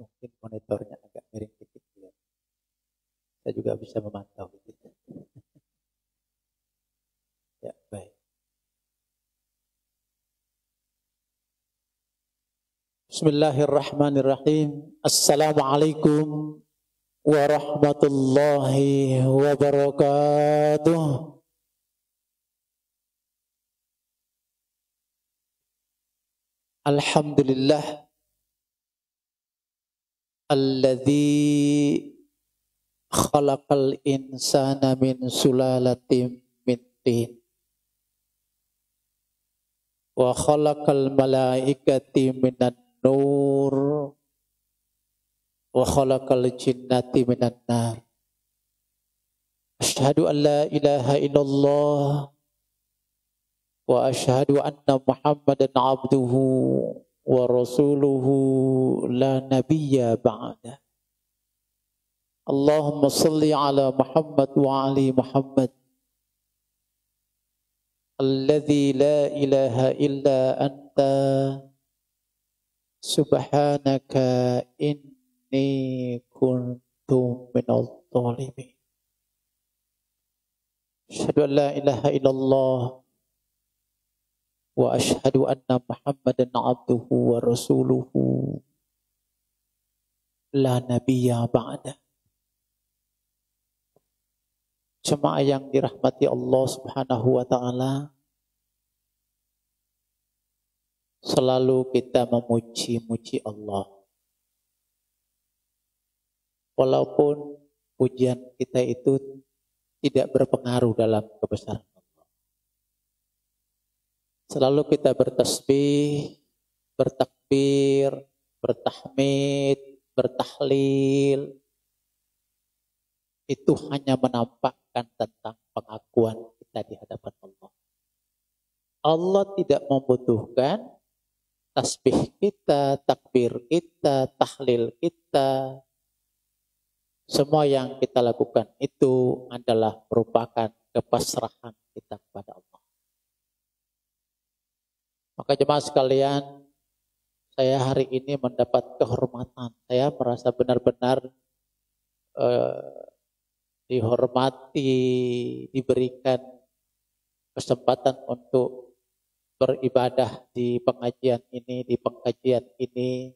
Mungkin monitornya agak miring dikit. Ya. Saya juga bisa memantau. Gitu. Ya, baik. Bismillahirrahmanirrahim. Assalamualaikum warahmatullahi wabarakatuh. Alhamdulillah alladzi khalaqal insana min sulalatin min tin wa khalaqal malaikati minan nur wa khalaqal jinnati minan nar. Asyhadu an la ilaha illallah wa asyhadu anna Muhammadan abduhu wa rasuluhu la nabiyya ba'da. Allahumma salli ala Muhammad wa ali Muhammad alladzi la ilaha illa anta subhanaka inni kuntu minadh dhalimin. Asyhadu an la ilaha illallah wa asyhadu anna Muhammadan abduhu wa rasuluhu la nabiyya ba'da. Jemaah yang dirahmati Allah Subhanahu wa taala, selalu kita memuji-muji Allah. Walaupun pujian kita itu tidak berpengaruh dalam kebesaran. Selalu kita bertasbih, bertakbir, bertahmid, bertahlil. Itu hanya menampakkan tentang pengakuan kita di hadapan Allah. Allah tidak membutuhkan tasbih kita, takbir kita, tahlil kita. Semua yang kita lakukan itu adalah merupakan kepasrahan kita kepada Allah. Maka jemaah sekalian, saya hari ini mendapat kehormatan. Saya merasa benar-benar dihormati, diberikan kesempatan untuk beribadah di pengajian ini, di pengkajian ini.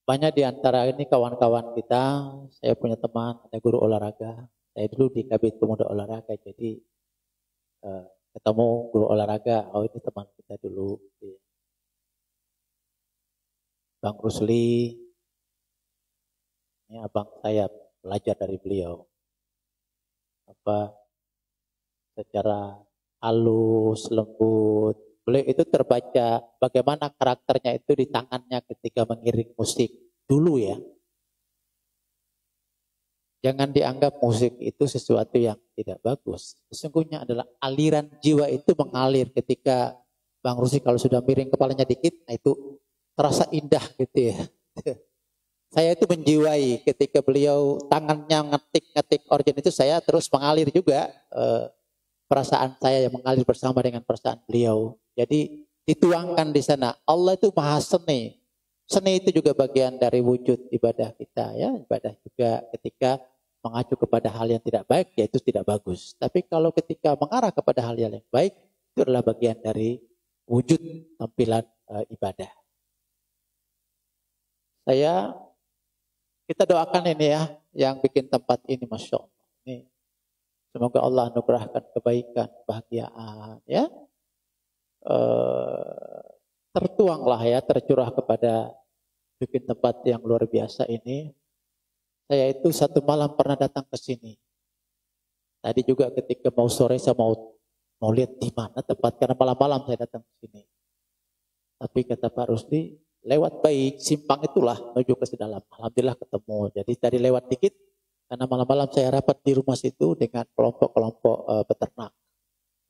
Banyak di antara ini kawan-kawan kita, saya punya teman, ada guru olahraga. Saya dulu di Kabit Pemuda Olahraga, jadi ketemu guru olahraga, oh ini teman kita dulu. Bang Rusli, ini abang saya belajar dari beliau. Secara halus, lembut. Beliau itu terbaca bagaimana karakternya itu di tangannya ketika mengiring musik dulu ya. Jangan dianggap musik itu sesuatu yang tidak bagus. Sesungguhnya adalah aliran jiwa itu mengalir ketika Bang Rusli kalau sudah miring kepalanya dikit, nah itu terasa indah gitu ya. Saya itu menjiwai ketika beliau tangannya ngetik organ itu, saya terus mengalir juga. Perasaan saya yang mengalir bersama dengan perasaan beliau. Jadi dituangkan di sana. Allah itu maha seni. Seni itu juga bagian dari wujud ibadah kita ya. Ibadah juga ketika mengacu kepada hal yang tidak baik, ya itu tidak bagus. Tapi kalau ketika mengarah kepada hal yang baik, itu adalah bagian dari wujud tampilan ibadah. Kita doakan ini ya, yang bikin tempat ini, Masya Allah. Ini, semoga Allah anugerahkan kebaikan, kebahagiaan ya. Tertuanglah ya, tercurah kepada bikin tempat yang luar biasa ini. Saya itu satu malam pernah datang ke sini. Tadi juga ketika mau sore saya mau lihat di mana tempat, karena malam-malam saya datang ke sini. Tapi kata Pak Rusli, lewat baik simpang itulah menuju ke dalam. Alhamdulillah ketemu. Jadi tadi lewat dikit, karena malam-malam saya rapat di rumah situ dengan kelompok-kelompok peternak.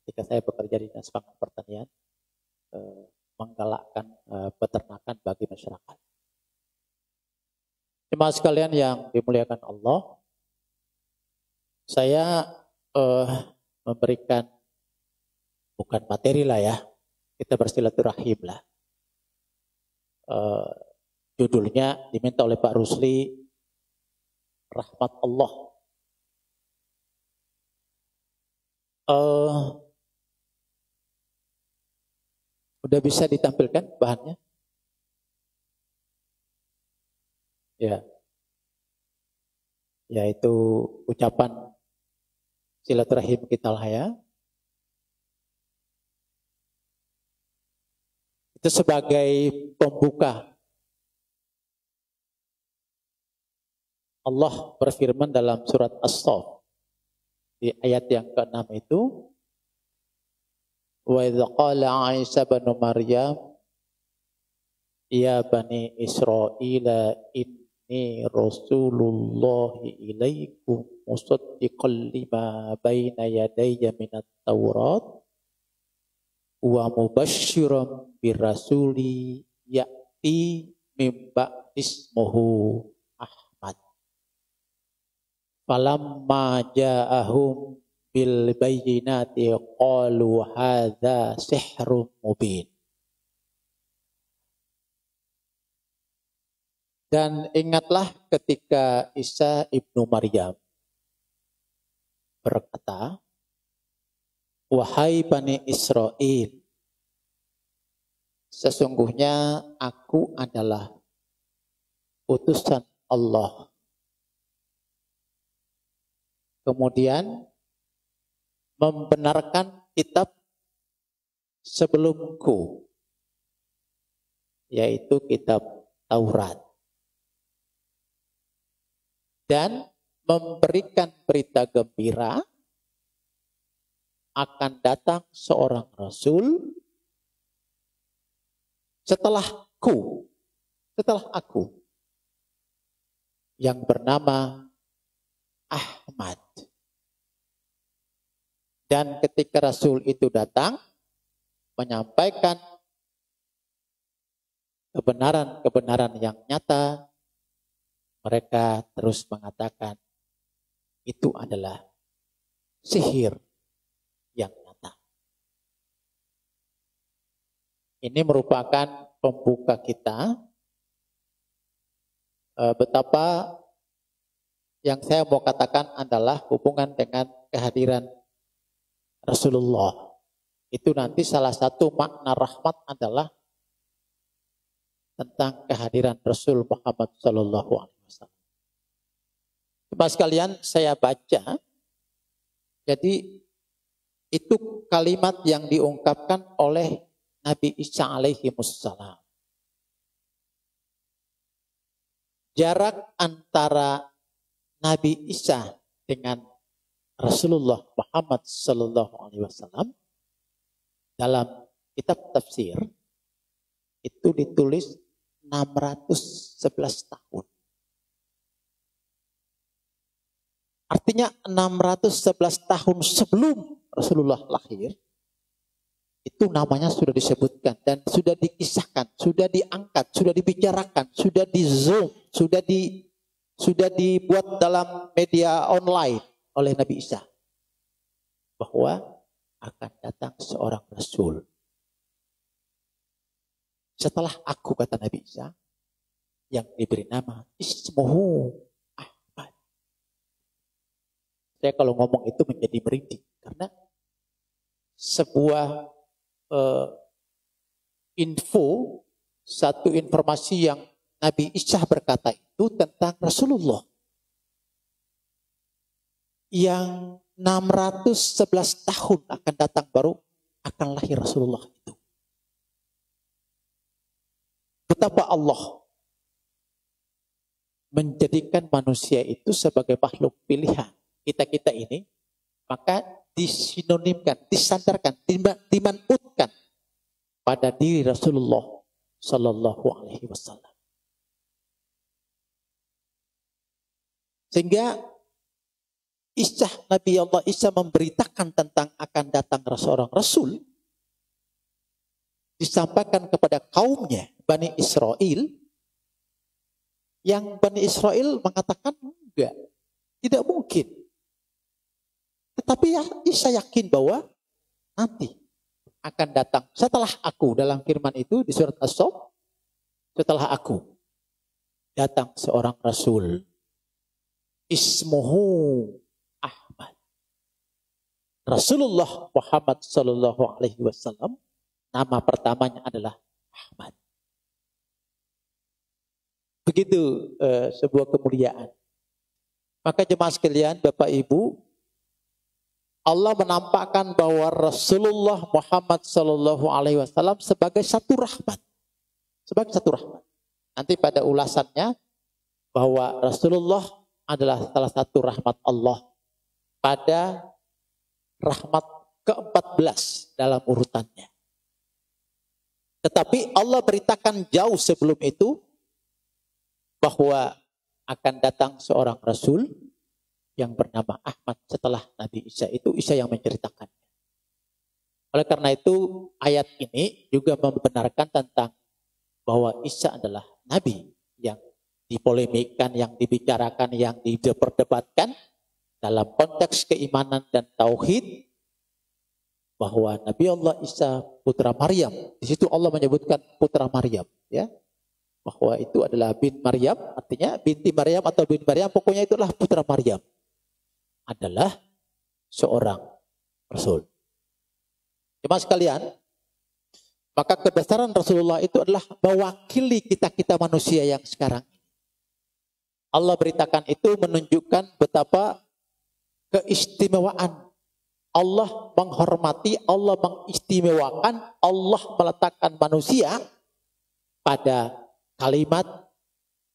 Ketika saya bekerja di Dinas Pangan Pertanian, menggalakkan peternakan bagi masyarakat. Jemaah sekalian yang dimuliakan Allah, saya memberikan bukan materi lah ya, kita bersilaturahim lah. eh, judulnya diminta oleh Pak Rusli, Rahmat Allah. Udah bisa ditampilkan bahannya? Ya, yaitu ucapan silaturahim kita lah ya. Itu sebagai pembuka. Allah berfirman dalam surat As-Saff di ayat yang ke-6 itu, wa idza qala Isa bin Maryam ya bani Israila inni rasulullah ilaikum musaddiqan lima baina yadayya minat Taurat wa mubasysyiran birasuli ya'ti mim ba'di ismuhu Ahmad. Falamma ja'ahum bil bayyinati qalu hadza sihrun mubin. Dan ingatlah ketika Isa ibnu Maryam berkata, wahai Bani Israel, sesungguhnya aku adalah utusan Allah. Kemudian membenarkan kitab sebelumku, yaitu kitab Taurat. Dan memberikan berita gembira akan datang seorang Rasul setelah aku yang bernama Ahmad. Dan ketika Rasul itu datang menyampaikan kebenaran-kebenaran yang nyata, mereka terus mengatakan itu adalah sihir yang nyata. Ini merupakan pembuka kita betapa yang saya mau katakan adalah hubungan dengan kehadiran Rasulullah. Itu nanti salah satu makna rahmat adalah tentang kehadiran Rasul Muhammad Sallallahu Alaihi Wasallam. Teman sekalian, saya baca, jadi itu kalimat yang diungkapkan oleh Nabi Isa alaihi wassalam. Jarak antara Nabi Isa dengan Rasulullah Muhammad Sallallahu Alaihi Wasallam dalam kitab tafsir itu ditulis 611 tahun. Artinya 611 tahun sebelum Rasulullah lahir, itu namanya sudah disebutkan dan sudah dikisahkan, sudah diangkat, sudah dibicarakan, sudah di zoom, sudah dibuat dalam media online oleh Nabi Isa. Bahwa akan datang seorang Rasul. Setelah aku, kata Nabi Isa, yang diberi nama Ismuhu Ahmad. Saya kalau ngomong itu menjadi merinding. Karena sebuah satu informasi yang Nabi Isa berkata itu tentang Rasulullah. Yang 611 tahun akan datang baru akan lahir Rasulullah itu. Betapa Allah menjadikan manusia itu sebagai makhluk pilihan. Kita ini, maka disinonimkan, disandarkan, dimanutkan pada diri Rasulullah Sallallahu Alaihi Wasallam. Sehingga Nabi Allah Isa memberitakan tentang akan datang seorang Rasul, disampaikan kepada kaumnya, Bani Israel, yang Bani Israel mengatakan enggak, tidak mungkin. Tetapi Isa yakin bahwa nanti akan datang setelah aku, dalam firman itu di surat As-Saff, setelah aku datang seorang Rasul. Ismuhu Ahmad. Rasulullah Muhammad Sallallahu Alaihi Wasallam, nama pertamanya adalah Ahmad. Begitu sebuah kemuliaan. Maka jemaah sekalian, Bapak Ibu, Allah menampakkan bahwa Rasulullah Muhammad Sallallahu Alaihi Wasallam sebagai satu rahmat, sebagai satu rahmat. Nanti pada ulasannya bahwa Rasulullah adalah salah satu rahmat Allah pada rahmat ke-14 dalam urutannya. Tetapi Allah beritakan jauh sebelum itu bahwa akan datang seorang Rasul yang bernama Ahmad setelah Nabi Isa. Itu Isa yang menceritakan. Oleh karena itu ayat ini juga membenarkan tentang bahwa Isa adalah Nabi yang dipolemikan, yang dibicarakan, yang diperdebatkan dalam konteks keimanan dan tauhid, bahwa Nabi Allah Isa putra Maryam. Di situ Allah menyebutkan putra Maryam, ya. Bahwa itu adalah bin Maryam, artinya binti Maryam atau bin Maryam, pokoknya itulah putra Maryam. Adalah seorang Rasul. Jemaah sekalian, maka kebesaran Rasulullah itu adalah mewakili kita-kita manusia yang sekarang. Allah beritakan itu menunjukkan betapa keistimewaan. Allah menghormati, Allah mengistimewakan, Allah meletakkan manusia pada kalimat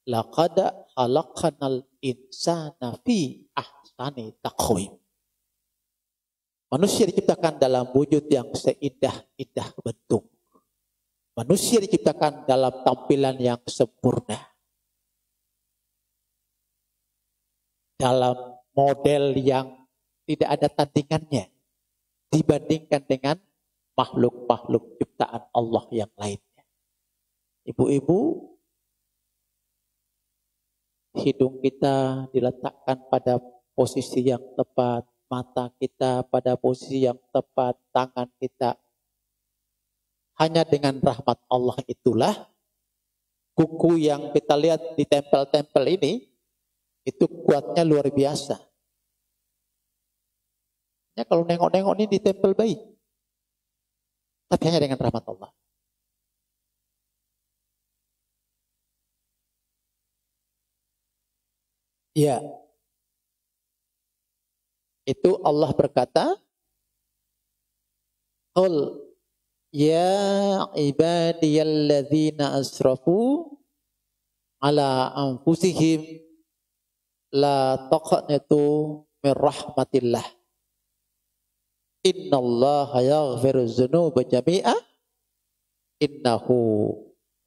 laqad khalaqnal insana fi ahsani taqwim. Manusia diciptakan dalam wujud yang seindah-indah bentuk. Manusia diciptakan dalam tampilan yang sempurna. Dalam model yang tidak ada tandingannya dibandingkan dengan makhluk-makhluk ciptaan Allah yang lainnya. Ibu-ibu, hidung kita diletakkan pada posisi yang tepat, mata kita pada posisi yang tepat, tangan kita. Hanya dengan rahmat Allah itulah kuku yang kita lihat di tempel-tempel ini itu kuatnya luar biasa. Ya, kalau nengok-nengok ini di tempel baik. Tapi hanya dengan rahmat Allah. Ya. Itu Allah berkata, Qul ya ibadiyalladzina asrafu ala anfusihim la taqnatu min rahmatillah. Innallaha yaghfiru dzunuba jami'a innahu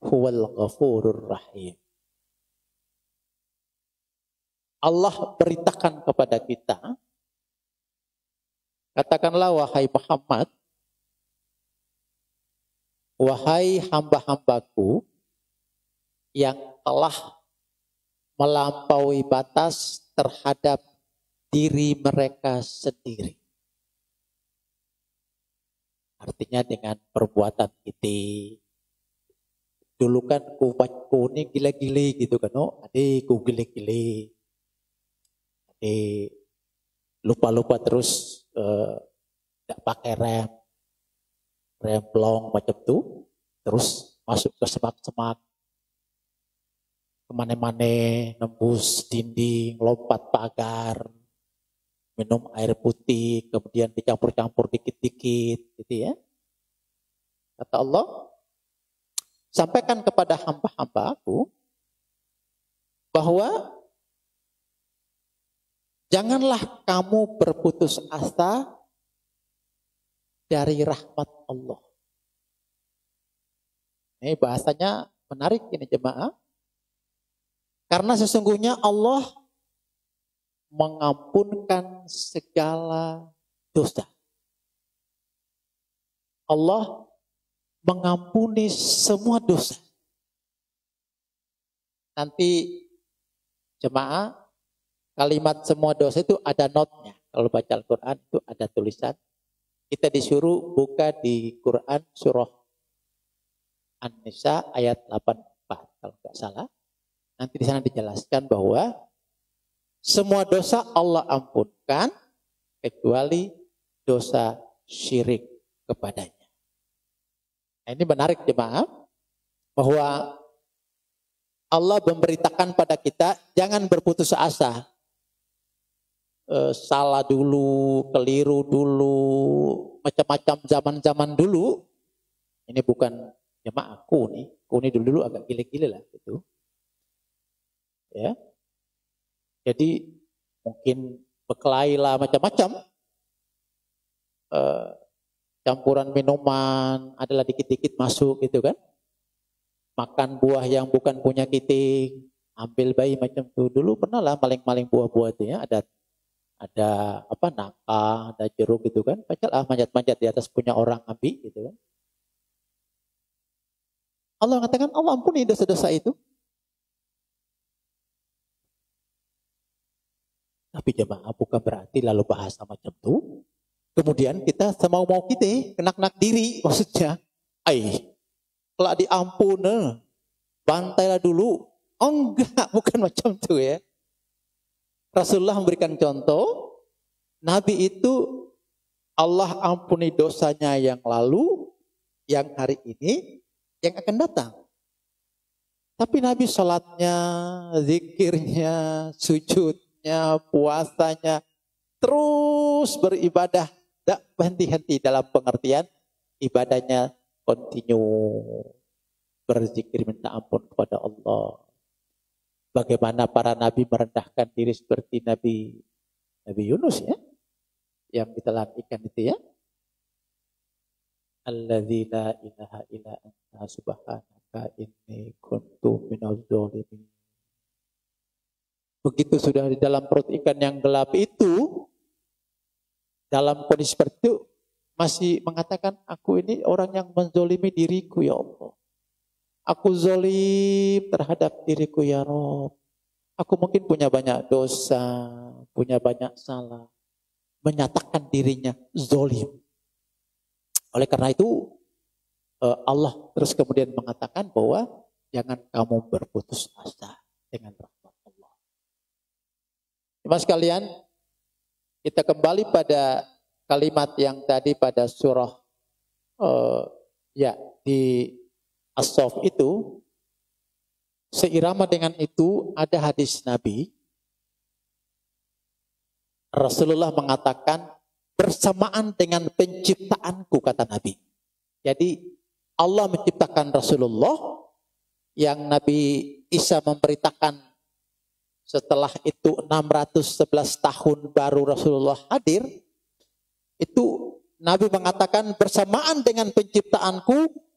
huwal ghafurur rahim. Allah beritakan kepada kita, katakanlah wahai Muhammad, wahai hamba-hambaku yang telah melampaui batas terhadap diri mereka sendiri. Artinya dengan perbuatan kita. Dulu kan kuatku ini gila-gila gitu kan. Oh, adikku gila-gila. Adik lupa-lupa terus tidak pakai rem. Remblong macam itu. Terus masuk ke semak-semak. Kemana-mana, nembus dinding, lompat pagar. Minum air putih, kemudian dicampur-campur dikit-dikit, gitu ya. Kata Allah, sampaikan kepada hamba-hambaku bahwa janganlah kamu berputus asa dari rahmat Allah. Ini bahasanya menarik ini jemaah. Karena sesungguhnya Allah mengampunkan segala dosa. Allah mengampuni semua dosa. Nanti jemaah, kalimat semua dosa itu ada notnya. Kalau baca Al-Quran itu ada tulisan. Kita disuruh buka di Quran surah An-Nisa ayat kalau nggak salah. Nanti di sana dijelaskan bahwa semua dosa Allah ampunkan kecuali dosa syirik kepadanya. Nah, ini menarik jemaah, bahwa Allah memberitakan pada kita jangan berputus asa. Salah dulu, keliru dulu, macam-macam zaman-zaman dulu. Ini bukan jemaahku nih, ini dulu agak gile-gile lah gitu. Ya. Jadi mungkin berkelahi lah macam-macam. Campuran minuman adalah dikit-dikit masuk gitu kan. Makan buah yang bukan punya kita, ambil bayi macam itu. Dulu pernah lah maling-maling buah-buah itu ya, ada apa, nangka, ada jeruk gitu kan. Bacalah manjat-manjat di atas punya orang, ambil gitu kan. Allah mengatakan Allah ampuni dosa-dosa itu. Tapi jemaah bukan berarti lalu bahasa macam itu. Kemudian kita semau-mau kita, kenak-nak diri maksudnya. Kalau diampun, bantailah dulu. Oh enggak, bukan macam itu ya. Rasulullah memberikan contoh, Nabi itu Allah ampuni dosanya yang lalu, yang hari ini, yang akan datang. Tapi Nabi salatnya, zikirnya, sujudnya, puasanya, terus beribadah, tidak berhenti-henti dalam pengertian ibadahnya continue, berzikir minta ampun kepada Allah. Bagaimana para nabi merendahkan diri seperti Nabi Yunus ya, yang ditelan ikan itu ya. Alladzi la ilaha illa anta subhanaka inni kuntu minadz dzalimin. Begitu sudah di dalam perut ikan yang gelap itu, dalam kondisi seperti itu, masih mengatakan, aku ini orang yang menzolimi diriku ya Allah. Aku zolim terhadap diriku ya Rabb. Aku mungkin punya banyak dosa, punya banyak salah. Menyatakan dirinya zolim. Oleh karena itu, Allah terus kemudian mengatakan bahwa jangan kamu berputus asa dengan rahmat Allah. Mas sekalian, kita kembali pada kalimat yang tadi pada surah di As-Saff itu. Seirama dengan itu ada hadis Nabi. Rasulullah mengatakan bersamaan dengan penciptaanku, kata Nabi. Jadi Allah menciptakan Rasulullah, yang Nabi Isa memberitakan setelah itu 611 tahun baru Rasulullah hadir. Itu Nabi mengatakan bersamaan dengan penciptaanku,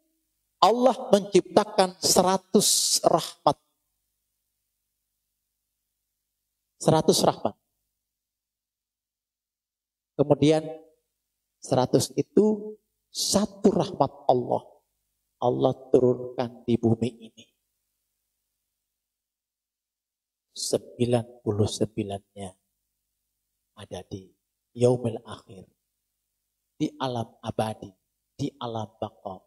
Allah menciptakan 100 rahmat. 100 rahmat. Kemudian 100 itu satu rahmat Allah. Allah turunkan di bumi ini. 99-nya ada di yaumil akhir. Di alam abadi. Di alam baqa.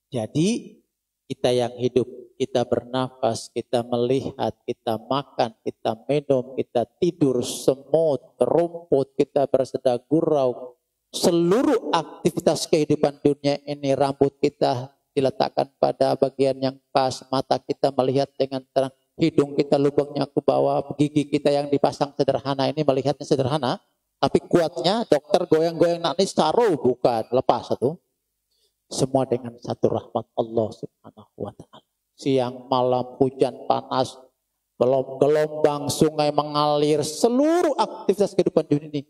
Jadi kita yang hidup, kita bernafas, kita melihat, kita makan, kita minum, kita tidur, semut, rumput, kita bersedak gurau. Seluruh aktivitas kehidupan dunia ini, rambut kita diletakkan pada bagian yang pas, mata kita melihat dengan terang, hidung kita lubangnya ke bawah, gigi kita yang dipasang sederhana ini melihatnya sederhana, tapi kuatnya dokter goyang-goyang nak nih taruh, bukan, lepas satu. Semua dengan satu rahmat Allah Subhanahu wa ta'ala. Siang, malam, hujan, panas, gelombang, sungai mengalir, seluruh aktivitas kehidupan dunia ini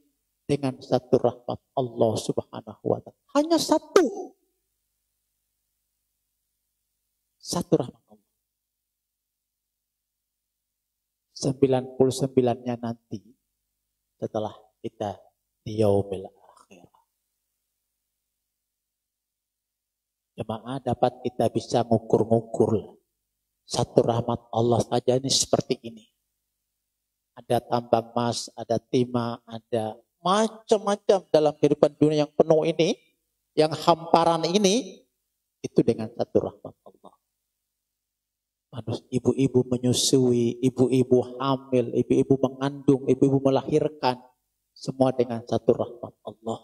dengan satu rahmat Allah Subhanahu wa ta'ala. Hanya satu. Satu rahmat Allah. 99-nya nanti setelah kita di yaumil akhir. Jemaah dapat kita bisa ngukur-ngukur. Satu rahmat Allah saja ini seperti ini. Ada tambang emas, ada timah, ada macam-macam dalam kehidupan dunia yang penuh ini, yang hamparan ini, itu dengan satu rahmat Allah. ibu-ibu menyusui, ibu-ibu hamil, ibu-ibu mengandung, ibu-ibu melahirkan. Semua dengan satu rahmat Allah.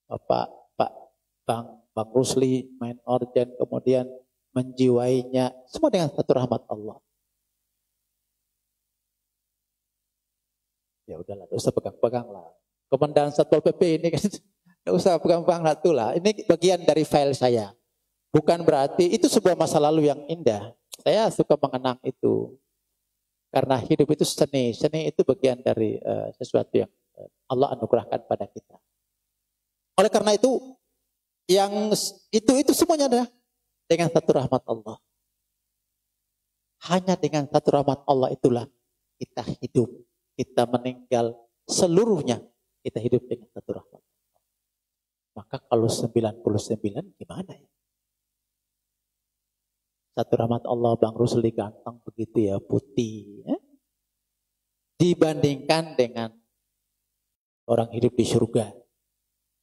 Pak Bang Rusli main organ, kemudian menjiwainya. Semua dengan satu rahmat Allah. Ya udahlah, tidak usah pegang-pegang lah. Komandan Satpol PP ini kan tidak usah pegang-pegang lah tuh lah. Ini bagian dari file saya. Bukan berarti itu sebuah masa lalu yang indah. Saya suka mengenang itu. Karena hidup itu seni. Seni itu bagian dari sesuatu yang Allah anugerahkan pada kita. Oleh karena itu, yang itu semuanya adalah dengan satu rahmat Allah. Hanya dengan satu rahmat Allah itulah kita hidup. Kita meninggal, seluruhnya kita hidup dengan satu rahmat. Maka kalau 99 gimana ya? Satu rahmat Allah, Bang Rusli ganteng begitu ya, putih. Ya? Dibandingkan dengan orang hidup di surga,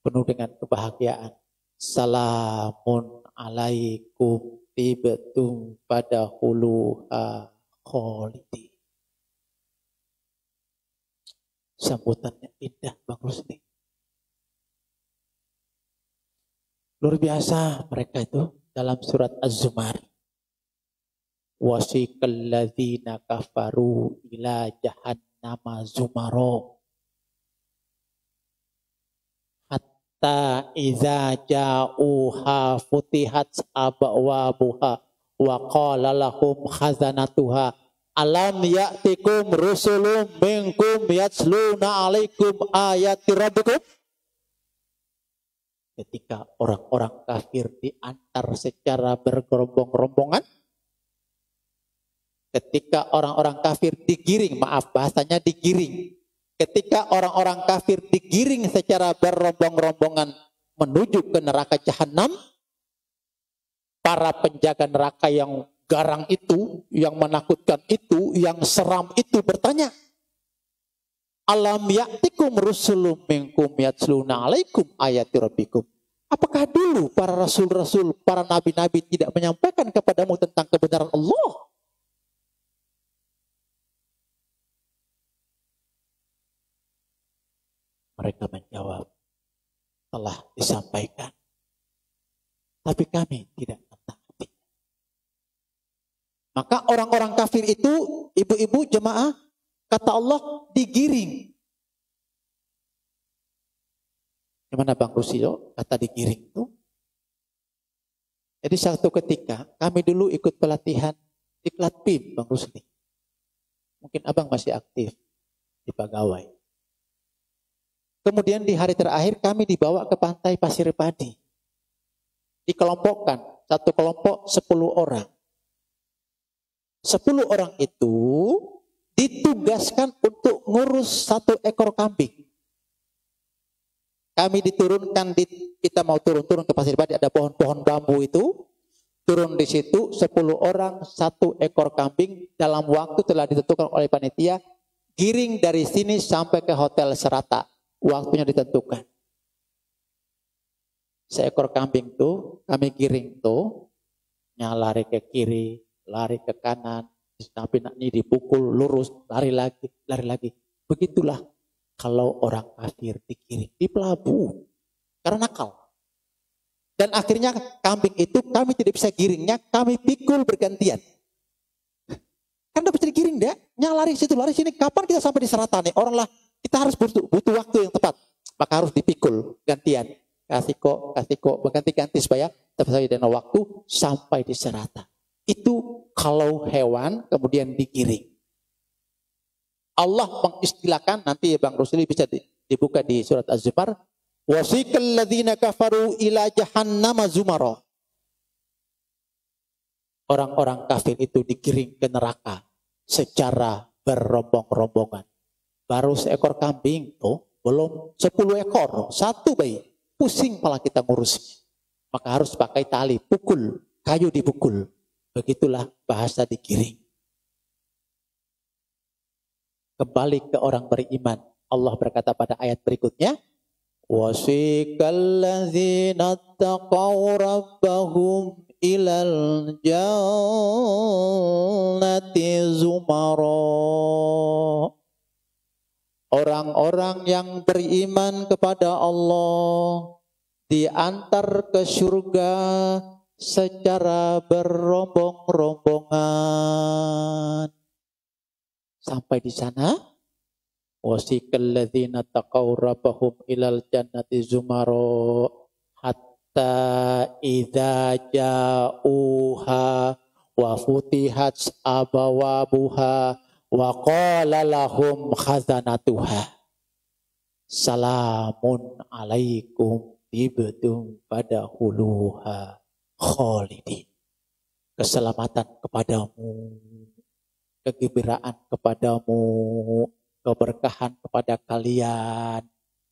penuh dengan kebahagiaan. Salamun alaikum tibtum pada huluha kholidi. Sambutannya indah, Bang Rusli. Luar biasa mereka itu dalam surat Az-Zumar. Wasiqal ladzina kafaru ila jahannama zumaro hatta idza ja'uha futihat abwabuha wa qala lahum khazanatuha alam ya'tikum rusulun minkum yatsluna 'alaikum ayati rabbikum. Ketika orang-orang kafir diantar secara bergerombong-rombongan, ketika orang-orang kafir digiring, maaf bahasanya digiring. Ketika orang-orang kafir digiring secara berrombong-rombongan menuju ke neraka jahanam, para penjaga neraka yang garang itu, yang menakutkan itu, yang seram itu bertanya, alam ya'tikum rusulun minkum yatsluna 'alaikum ayati rabbikum. Apakah dulu para rasul-rasul, para nabi-nabi tidak menyampaikan kepadamu tentang kebenaran Allah? Mereka menjawab, telah disampaikan. Tapi kami tidak mentaati. Maka orang-orang kafir itu, ibu-ibu jemaah, kata Allah, digiring. Gimana Bang Rusio? Kata digiring itu. Jadi satu ketika, kami dulu ikut pelatihan di Klatpim, Bang Rusli. Mungkin abang masih aktif di Pagawai. Kemudian di hari terakhir kami dibawa ke pantai Pasir Padi. Dikelompokkan, satu kelompok 10 orang. 10 orang itu ditugaskan untuk ngurus 1 ekor kambing. Kami diturunkan, kita mau turun ke Pasir Padi, ada pohon-pohon bambu itu. Turun di situ 10 orang, 1 ekor kambing dalam waktu telah ditentukan oleh panitia. Giring dari sini sampai ke Hotel Serata. Waktunya ditentukan. Seekor kambing tuh kami giring tuh, lari ke kiri, lari ke kanan, sampai ini dipukul lurus, lari lagi. Begitulah kalau orang kafir digiring di pelabuh karena nakal. Dan akhirnya kambing itu kami tidak bisa giringnya, kami pikul bergantian. Kan dapat bisa digiring deh, lari situ, lari sini. Kapan kita sampai di Serata nih? Orang lah. Kita harus butuh waktu yang tepat. Maka harus dipikul gantian. Kasih kok, berganti-ganti supaya sampai dengan waktu sampai di Serata. Itu kalau hewan kemudian digiring. Allah mengistilahkan, nanti Bang Rusli bisa dibuka di surat Az-Zumar. Wasiqal ladzina kafaru ila jahannama zumara. Orang-orang kafir itu digiring ke neraka secara berrombong-rombongan. Baru seekor kambing tuh, belum 10 ekor, 1 bayi. Pusing malah kita ngurusnya. Maka harus pakai tali, pukul, kayu dipukul. Begitulah bahasa digiring. Kembali ke orang beriman. Allah berkata pada ayat berikutnya, wasiqal ladzina taqaw rabbahum ilal jannati zumara. Orang-orang yang beriman kepada Allah diantar ke surga secara berombong-rombongan. Sampai di sana, wasiqal ladzina taqaw rabbahum ilal jannati zumara hatta idza ja'uha wa futihat abawabuha wa qala lahum khazanatuha salamun alaikum tibtum fadkhuluha khalidin. Keselamatan kepadamu, kegembiraan kepadamu, keberkahan kepada kalian,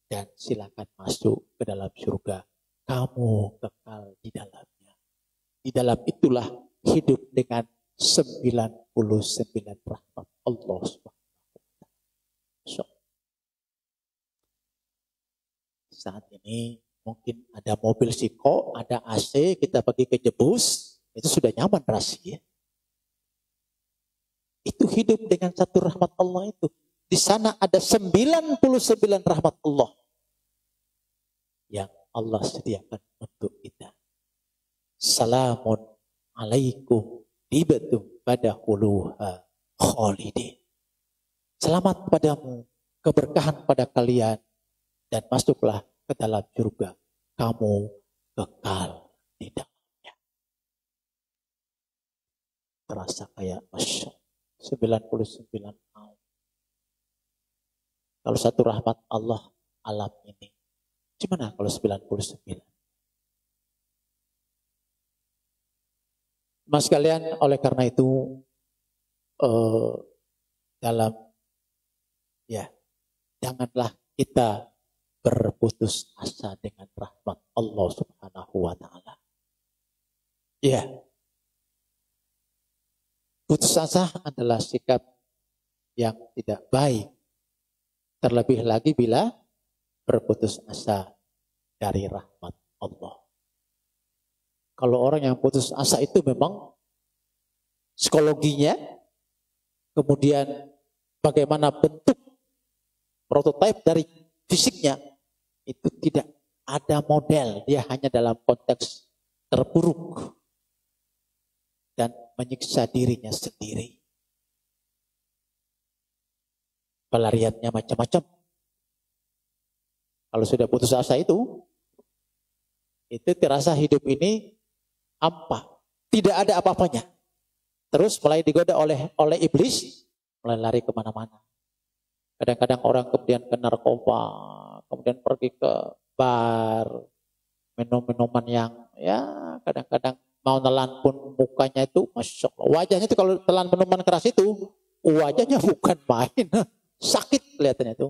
dan silakan masuk ke dalam surga. Kamu kekal di dalamnya. Di dalam itulah hidup dengan 99 rahmat Allah Subhanahu wa Ta'ala. Saat ini mungkin ada mobil Siko, ada AC, kita pergi ke Jebus, itu sudah nyaman rasanya. Itu hidup dengan satu rahmat Allah itu. Di sana ada 99 rahmat Allah yang Allah sediakan untuk kita. Salamun alaikum tibtum fadkhuluha khalidin. Selamat padamu, keberkahan pada kalian, dan masuklah ke dalam surga. Kamu kekal di dalamnya. Terasa kayak Masya 99 tahun. Kalau satu rahmat Allah alam ini, gimana kalau 99? Mas kalian, oleh karena itu dalam janganlah kita berputus asa dengan rahmat Allah Subhanahu wa Ta'ala. Ya. Putus asa adalah sikap yang tidak baik. Terlebih lagi bila berputus asa dari rahmat Allah. Kalau orang yang putus asa itu memang psikologinya, kemudian bagaimana bentuk prototipe dari fisiknya, itu tidak ada model. Dia hanya dalam konteks terpuruk dan menyiksa dirinya sendiri. Pelariannya macam-macam. Kalau sudah putus asa itu terasa hidup ini hampa, tidak ada apa-apanya. Terus mulai digoda oleh iblis, mulai lari kemana-mana. Kadang-kadang orang kemudian ke narkoba, kemudian pergi ke bar, minum-minuman yang kadang-kadang mau nelan pun mukanya itu, Masya Allah. Wajahnya itu kalau telan minuman keras itu, wajahnya bukan main, sakit kelihatannya itu.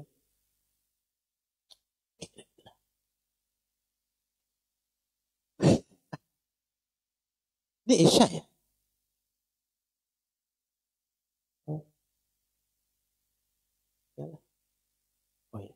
Ini Isya ya? Oh ya.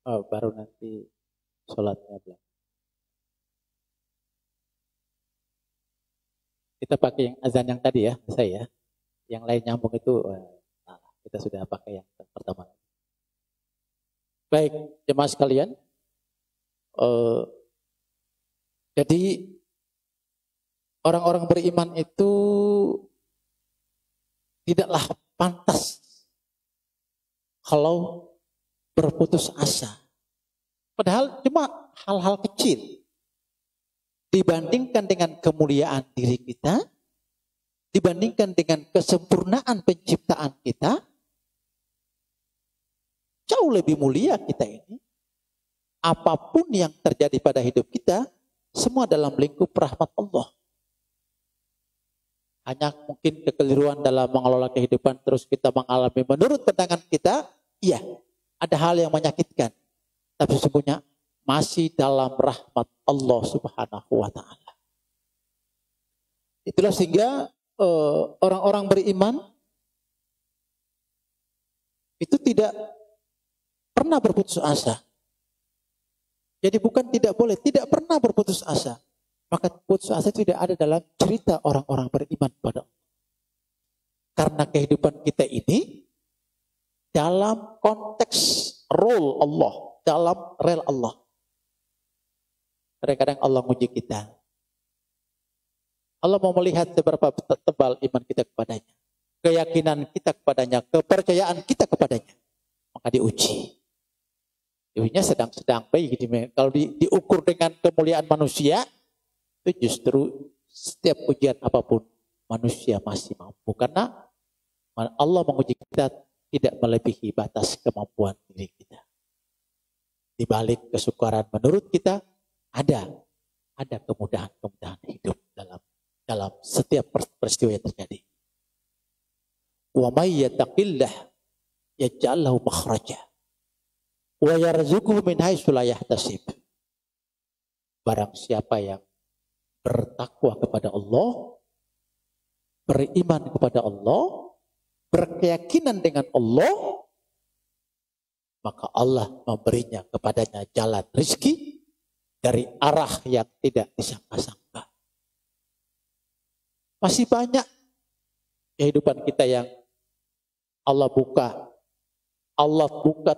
Oh, baru nanti sholatnya belum. Kita pakai yang azan yang tadi ya, saya. Yang lain nyambung itu, kita sudah pakai yang pertama. Baik, jemaah sekalian. Jadi orang-orang beriman itu tidaklah pantas kalau berputus asa. Padahal cuma hal-hal kecil. Dibandingkan dengan kemuliaan diri kita, dibandingkan dengan kesempurnaan penciptaan kita, jauh lebih mulia kita ini. Apapun yang terjadi pada hidup kita, semua dalam lingkup rahmat Allah. Hanya mungkin kekeliruan dalam mengelola kehidupan terus kita mengalami menurut pandangan kita, iya, ada hal yang menyakitkan. Tapi sesungguhnya masih dalam rahmat Allah Subhanahu wa ta'ala. Itulah sehingga orang-orang beriman itu tidak pernah berputus asa. Jadi bukan tidak boleh, tidak pernah berputus asa. Maka putus asa itu tidak ada dalam cerita orang-orang beriman pada Allah. Karena kehidupan kita ini dalam konteks role Allah, dalam rel Allah. Kadang-kadang Allah menguji kita. Allah mau melihat seberapa tebal iman kita kepadanya. Keyakinan kita kepadanya, kepercayaan kita kepadanya. Maka diuji. Ujinya sedang-sedang baik. Kalau diukur dengan kemuliaan manusia, itu justru setiap ujian apapun manusia masih mampu. Karena Allah menguji kita tidak melebihi batas kemampuan diri kita. Di balik kesukaran menurut kita, ada kemudahan-kemudahan hidup dalam setiap peristiwa yang terjadi. Wa may yattaqillah yaj'al lahu makhraja wa yarzuquhu min haitsu la yahtasib. Barang siapa yang bertakwa kepada Allah, beriman kepada Allah, berkeyakinan dengan Allah, maka Allah memberinya kepadanya jalan rezeki dari arah yang tidak disangka-sangka. Masih banyak kehidupan kita yang Allah buka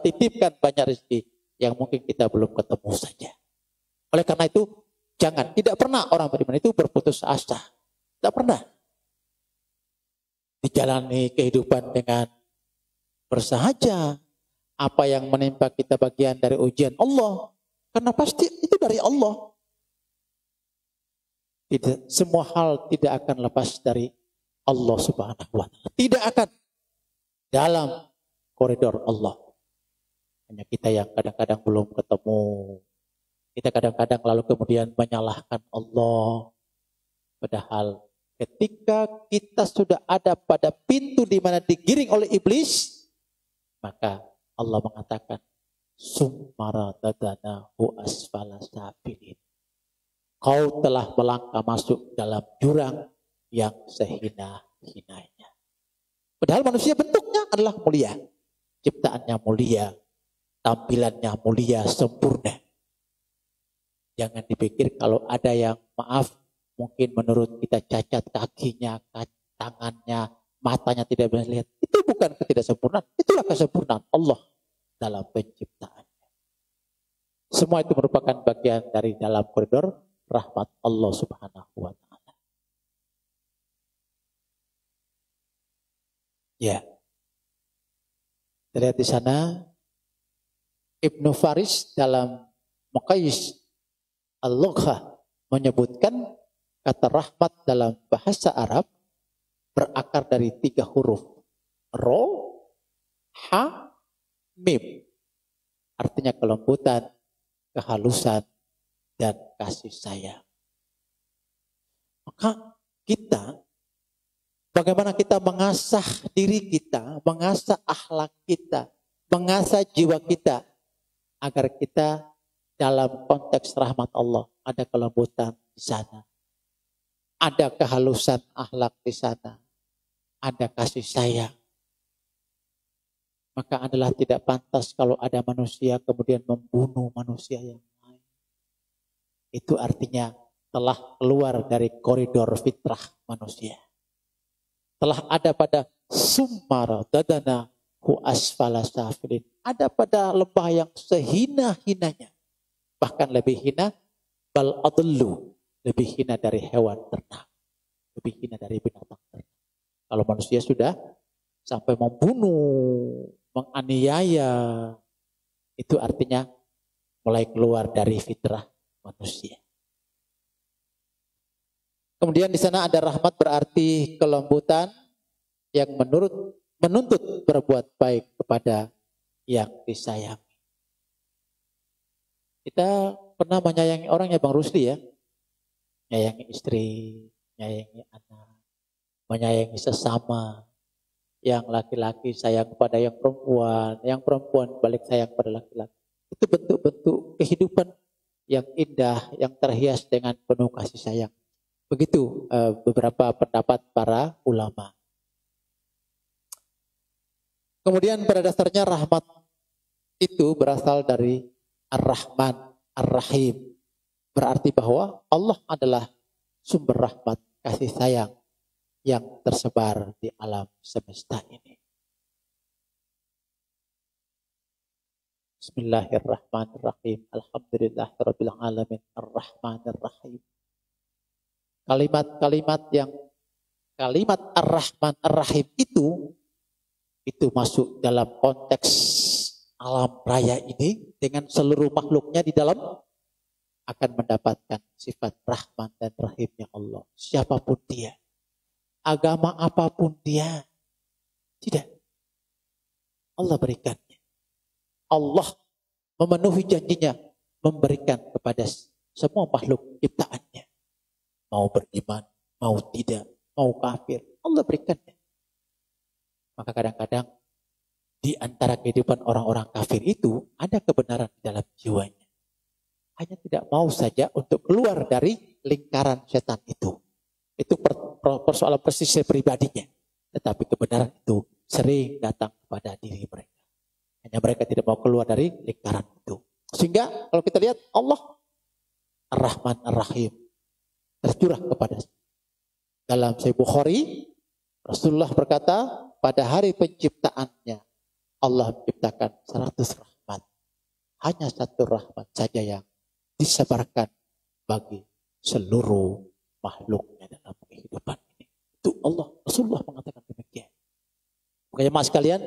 titipkan banyak rezeki yang mungkin kita belum ketemu saja. Oleh karena itu, tidak pernah orang beriman itu berputus asa. Tidak pernah. Dijalani kehidupan dengan bersahaja. Apa yang menimpa kita bagian dari ujian Allah. Karena pasti itu dari Allah. Semua hal tidak akan lepas dari Allah Subhanahu wa ta'ala. Tidak akan dalam koridor Allah. Hanya kita yang kadang-kadang belum ketemu. Kita kadang-kadang lalu kemudian menyalahkan Allah. Padahal ketika kita sudah ada pada pintu di mana digiring oleh iblis, maka Allah mengatakan, Summara dadanahu asfala sabilin. Kau telah melangkah masuk dalam jurang yang sehina-hinanya. Padahal manusia bentuknya adalah mulia. Ciptaannya mulia. Tampilannya mulia, sempurna. Jangan dipikir kalau ada yang maaf, mungkin menurut kita cacat kakinya, tangannya, matanya tidak bisa lihat. Itu bukan ketidaksempurnaan. Itulah kesempurnaan Allah dalam penciptaannya. Semua itu merupakan bagian dari dalam koridor rahmat Allah Subhanahu wa ta'ala. Ya. Terlihat di sana Ibnu Faris dalam Muqayyis Al-Lughah menyebutkan kata rahmat dalam bahasa Arab berakar dari 3 huruf. Ro, ha, mim. Artinya kelembutan, kehalusan, dan kasih sayang. Maka kita, bagaimana kita mengasah diri kita, mengasah akhlak kita, mengasah jiwa kita, agar kita dalam konteks rahmat Allah ada kelembutan di sana, ada kehalusan akhlak di sana, ada kasih sayang. maka adalah tidak pantas kalau ada manusia kemudian membunuh manusia yang lain. Itu artinya telah keluar dari koridor fitrah manusia. Telah ada pada summara dadana hu asfala safilin. Ada pada lembah yang sehina-hinanya. Bahkan lebih hina, bal adlu. Lebih hina dari hewan ternak. Lebih hina dari binatang ternak. Kalau manusia sudah sampai membunuh, menganiaya, itu artinya mulai keluar dari fitrah manusia. Kemudian di sana ada rahmat berarti kelembutan yang menuntut berbuat baik kepada yang disayangi. Kita pernah menyayangi orang ya Bang Rusli ya. Menyayangi istri, menyayangi anak, menyayangi sesama. Yang laki-laki sayang kepada yang perempuan balik sayang kepada laki-laki. Itu bentuk-bentuk kehidupan yang indah, yang terhias dengan penuh kasih sayang. Begitu beberapa pendapat para ulama. Kemudian pada dasarnya rahmat itu berasal dari Ar-Rahman, Ar-Rahim. Berarti bahwa Allah adalah sumber rahmat, kasih sayang yang tersebar di alam semesta ini. Bismillahirrahmanirrahim. Alhamdulillahirabbil alamin. Ar-Rahmanir-Rahim. Kalimat Ar-Rahman Ar-Rahim itu masuk dalam konteks alam raya ini dengan seluruh makhluknya di dalam akan mendapatkan sifat Rahman dan Rahimnya Allah. Siapapun dia, agama apapun dia, tidak. Allah berikannya. Allah memenuhi janjinya memberikan kepada semua makhluk ciptaannya. Mau beriman, mau tidak, mau kafir, Allah berikannya. Maka kadang-kadang di antara kehidupan orang-orang kafir itu ada kebenaran di dalam jiwanya. Hanya tidak mau saja untuk keluar dari lingkaran setan itu. Itu persoalan persisnya pribadinya. Tetapi kebenaran itu sering datang kepada diri mereka. Hanya mereka tidak mau keluar dari lingkaran itu. Sehingga kalau kita lihat Allah Ar-Rahman Ar-Rahim tercurah kepada dalam Sahih Bukhari, Rasulullah berkata pada hari penciptaannya Allah menciptakan 100 rahmat. Hanya satu rahmat saja yang disebarkan bagi seluruh makhluknya dalam kehidupan ini. Itu Allah, Rasulullah mengatakan demikian. Makanya mas kalian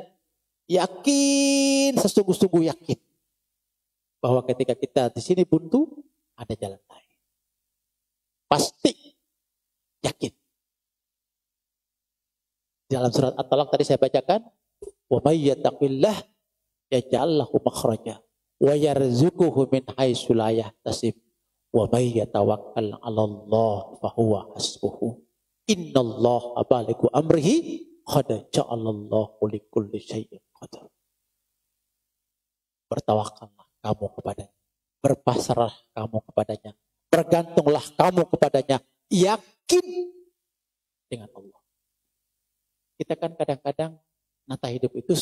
yakin, sesungguh-sungguh yakin bahwa ketika kita di sini buntu ada jalan lain. Pasti yakin. Dalam surat At-Talaq tadi saya bacakan, wa may yattaqillah yaj'al lahu makhraja wa yarzuquhu min haitsu la yahtasib wa may yatawakkal 'alallah fa huwa hasbuhu. Innallaha balighu amrihi qad ja'alallahu likulli syai'in qadar. Bertawakallah kamu kepadanya, berpasrah kamu kepadanya, bergantunglah kamu kepadanya, yakin dengan Allah. Kita kan kadang-kadang nata hidup itu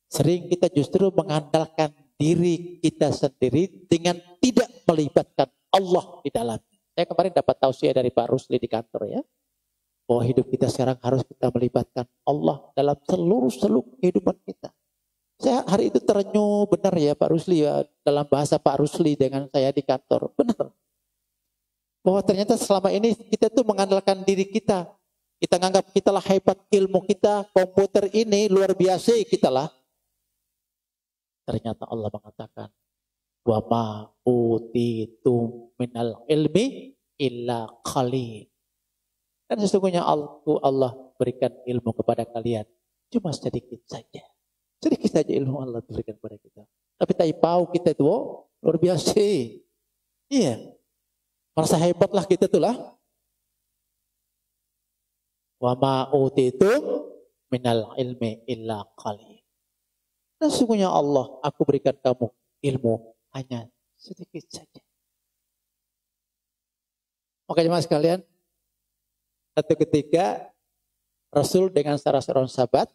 sering kita justru mengandalkan diri kita sendiri dengan tidak melibatkan Allah di dalamnya. Saya kemarin dapat tausiah dari Pak Rusli di kantor ya, bahwa hidup kita sekarang harus kita melibatkan Allah dalam seluruh kehidupan kita. Saya hari itu terenyuh benar ya Pak Rusli ya, dalam bahasa Pak Rusli dengan saya di kantor. Benar. Bahwa ternyata selama ini kita tuh mengandalkan diri kita. Kita menganggap kita lah hebat, ilmu kita, komputer ini luar biasa kita lah. Ternyata Allah mengatakan, wa ma utitum minal ilmi illa qalil. Dan sesungguhnya Allah berikan ilmu kepada kalian cuma sedikit saja. Sedikit saja ilmu Allah berikan kepada kita. Tapi taipau kita itu luar biasa. Iya. Merasa hebatlah kita tuh lah. Wa ma utitum minal ilmi illa qalil. Dan sesungguhnya Allah, aku berikan kamu ilmu hanya sedikit saja. Makanya mas kalian, satu ketika Rasul dengan salah seorang sahabat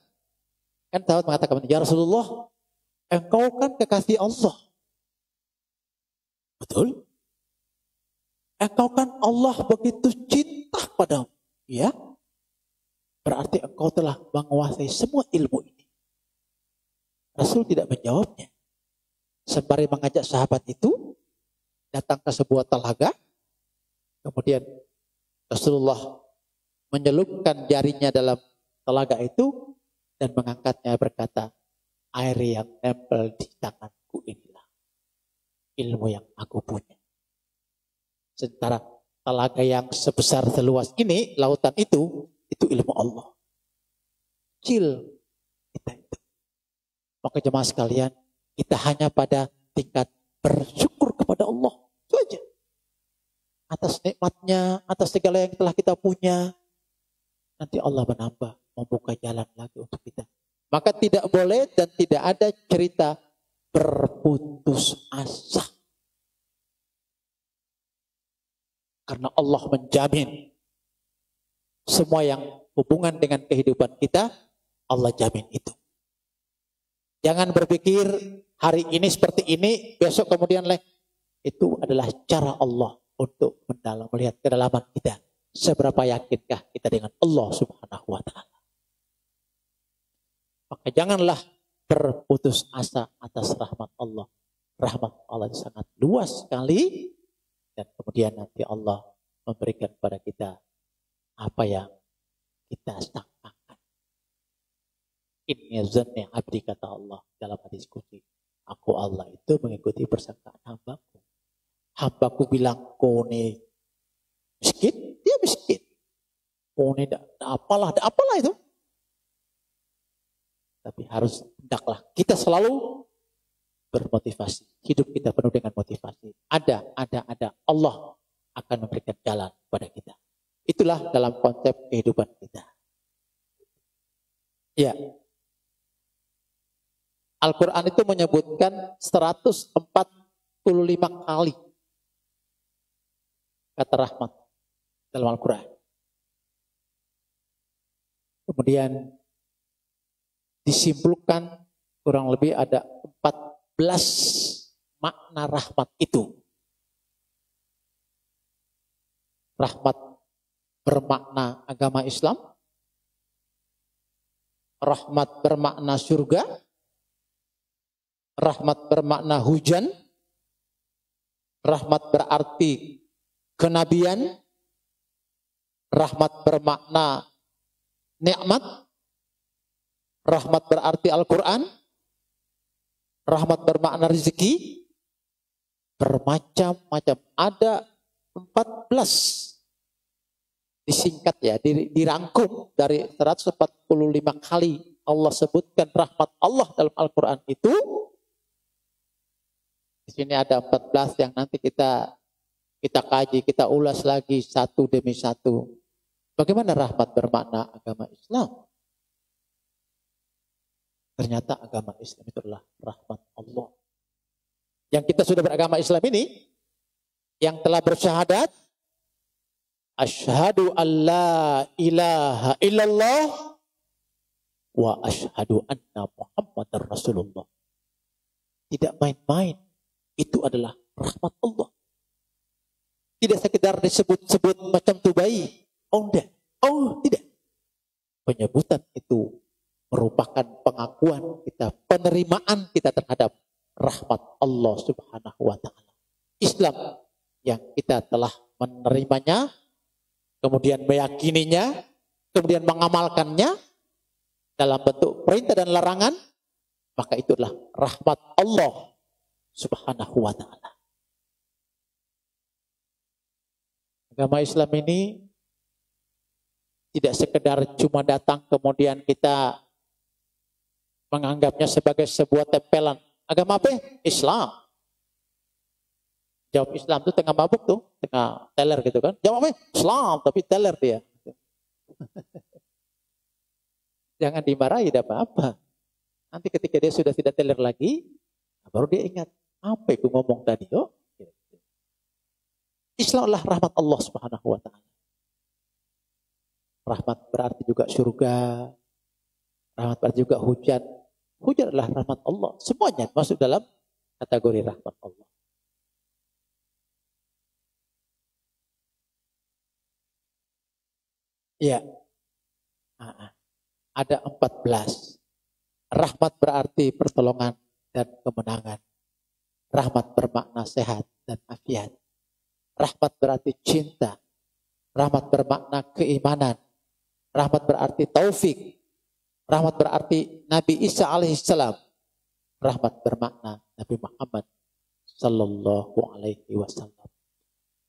Kan sahabat mengatakan, ya Rasulullah, engkau kan kekasih Allah. Betul? Engkau kan Allah begitu cinta padamu. Ya? Berarti engkau telah menguasai semua ilmu ini. Rasul tidak menjawabnya. Sembari mengajak sahabat itu datang ke sebuah telaga. Kemudian Rasulullah menyelupkan jarinya dalam telaga itu dan mengangkatnya berkata, air yang nempel di tanganku inilah ilmu yang aku punya. Sementara telaga yang sebesar seluas ini, lautan itu ilmu Allah. Kecil kita itu. Maka jemaah sekalian, kita hanya pada tingkat bersyukur kepada Allah. Itu aja. Atas nikmatnya, atas segala yang telah kita punya. Nanti Allah menambah, membuka jalan lagi untuk kita. Maka tidak boleh dan tidak ada cerita berputus asa. Karena Allah menjamin semua yang hubungan dengan kehidupan kita, Allah jamin itu. Jangan berpikir hari ini seperti ini, besok kemudian itu adalah cara Allah untuk melihat kedalaman kita. Seberapa yakinkah kita dengan Allah Subhanahu wa Ta'ala? Maka janganlah berputus asa atas rahmat Allah. Rahmat Allah sangat luas sekali. Dan kemudian nanti Allah memberikan kepada kita apa yang kita sangkakan. Inni zanni abdi, kata Allah dalam hadis qudsi. Aku Allah itu mengikuti persangkaan hambaku. Hambaku bilang kone miskin, dia miskin. Kone apalah itu. Tapi harus hendaklah kita selalu bermotivasi. Hidup kita penuh dengan motivasi. Ada. Allah akan memberikan jalan kepada kita. Itulah dalam konsep kehidupan kita. Ya. Al-Quran itu menyebutkan 145 kali kata rahmat dalam Al-Quran. Kemudian disimpulkan kurang lebih ada 14 makna rahmat itu. Rahmat bermakna agama Islam. Rahmat bermakna surga. Rahmat bermakna hujan. Rahmat berarti kenabian. Rahmat bermakna nikmat. Rahmat berarti Al-Quran. Rahmat bermakna rezeki. Bermacam-macam. Ada 14. Disingkat ya, dirangkum dari 145 kali Allah sebutkan rahmat Allah dalam Al-Quran itu. Di sini ada 14 yang nanti kita kaji, kita ulas lagi satu demi satu. Bagaimana rahmat bermakna agama Islam? Ternyata agama Islam itu adalah rahmat Allah. Yang kita sudah beragama Islam ini, yang telah bersyahadat, asyhadu an la ilaha illallah wa asyhadu anna Muhammadar Rasulullah. Tidak main-main. Itu adalah rahmat Allah. Tidak sekedar disebut-sebut macam tubai. Oh enggak. Oh tidak. Penyebutan itu merupakan pengakuan kita, penerimaan kita terhadap rahmat Allah Subhanahu wa Ta'ala. Islam yang kita telah menerimanya, kemudian meyakininya, kemudian mengamalkannya dalam bentuk perintah dan larangan, maka itu adalah rahmat Allah Subhanahu wa Ta'ala. Agama Islam ini tidak sekedar cuma datang kemudian kita menganggapnya sebagai sebuah tempelan. Agama apa? Islam. Jawab Islam itu tengah mabuk tuh, tengah teler gitu kan. Jawab apa? Islam, tapi teler dia. Jangan dimarahi, tidak apa-apa. Nanti ketika dia sudah tidak teler lagi, baru dia ingat, apa itu ngomong tadi? Oh, Islam adalah rahmat Allah Subhanahu wa Ta'ala. Rahmat berarti juga surga. Rahmat berarti juga hujan. Hujan adalah rahmat Allah. Semuanya masuk dalam kategori rahmat Allah. Iya. Ada 14. Rahmat berarti pertolongan dan kemenangan. Rahmat bermakna sehat dan afiat. Rahmat berarti cinta. Rahmat bermakna keimanan. Rahmat berarti taufik. Rahmat berarti Nabi Isa alaihissalam. Rahmat bermakna Nabi Muhammad sallallahu alaihi wasallam.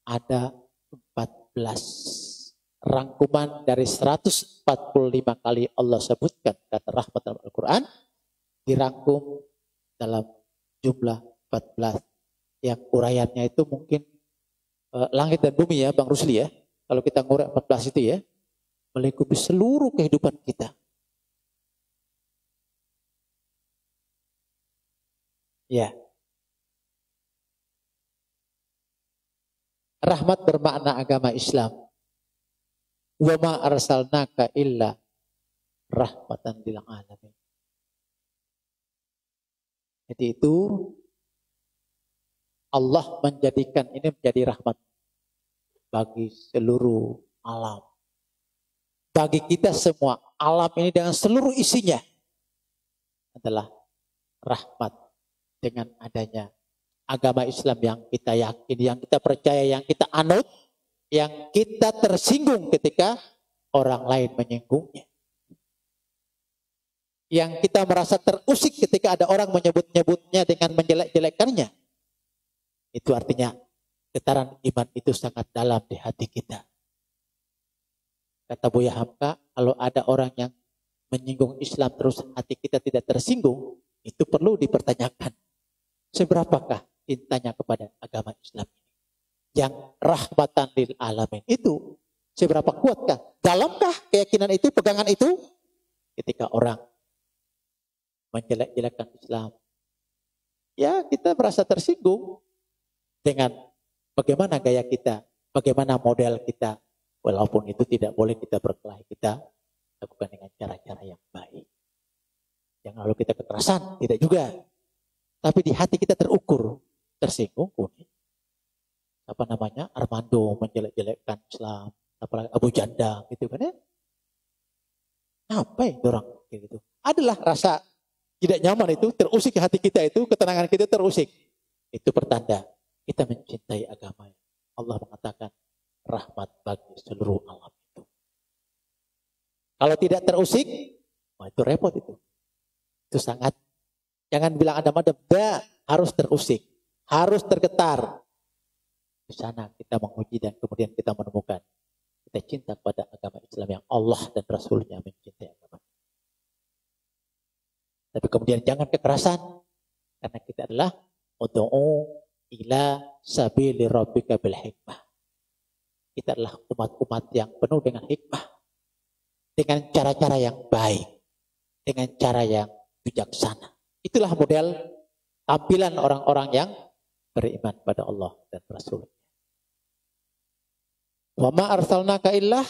Ada 14 rangkuman dari 145 kali Allah sebutkan kata rahmat dalam Al-Quran, dirangkum dalam jumlah 14 yang uraiannya itu mungkin langit dan bumi ya Bang Rusli ya. Kalau kita ngurai 14 itu ya, melingkupi seluruh kehidupan kita. Ya. Rahmat bermakna agama Islam. Wa ma arsalnaka illa rahmatan lil alamin. Jadi itu Allah menjadikan ini menjadi rahmat bagi seluruh alam. Bagi kita semua, alam ini dengan seluruh isinya adalah rahmat dengan adanya agama Islam yang kita yakin, yang kita percaya, yang kita anut, yang kita tersinggung ketika orang lain menyinggungnya. Yang kita merasa terusik ketika ada orang menyebut-nyebutnya dengan menjelek-jelekkannya. Itu artinya getaran iman itu sangat dalam di hati kita. Kata Buya Hamka, kalau ada orang yang menyinggung Islam terus hati kita tidak tersinggung, itu perlu dipertanyakan. Seberapakah cintanya kepada agama Islam ini? Yang rahmatan lil alamin itu seberapa kuatkah? Dalamkah keyakinan itu, pegangan itu? Ketika orang menjelek-jelekkan Islam, ya kita merasa tersinggung dengan bagaimana gaya kita, bagaimana model kita. Walaupun itu tidak boleh kita berkelahi, kita lakukan dengan cara-cara yang baik. Jangan lalu kita kekerasan, tidak juga. Tapi di hati kita terukur, tersinggung. Apa namanya, Armando menjelek-jelekkan Islam, apalagi Abu Janda gitu kan ya. Apa ya orang kayak gitu? Adalah rasa tidak nyaman itu terusik ke hati kita itu, ketenangan kita terusik. Itu pertanda kita mencintai agama. Allah mengatakan rahmat bagi seluruh alam itu. Kalau tidak terusik, wah itu repot itu. Itu sangat, jangan bilang adem-adem, harus terusik, harus tergetar. Di sana kita menguji dan kemudian kita menemukan kita cinta kepada agama Islam yang Allah dan Rasulnya mencintai agama. Tapi kemudian jangan kekerasan, karena kita adalah ud'u ila sabili rabbika bil hikmah. Kita adalah umat-umat yang penuh dengan hikmah, dengan cara-cara yang baik, dengan cara yang bijaksana. Itulah model tampilan orang-orang yang beriman pada Allah dan Rasul. Wa ma arsalnaka illah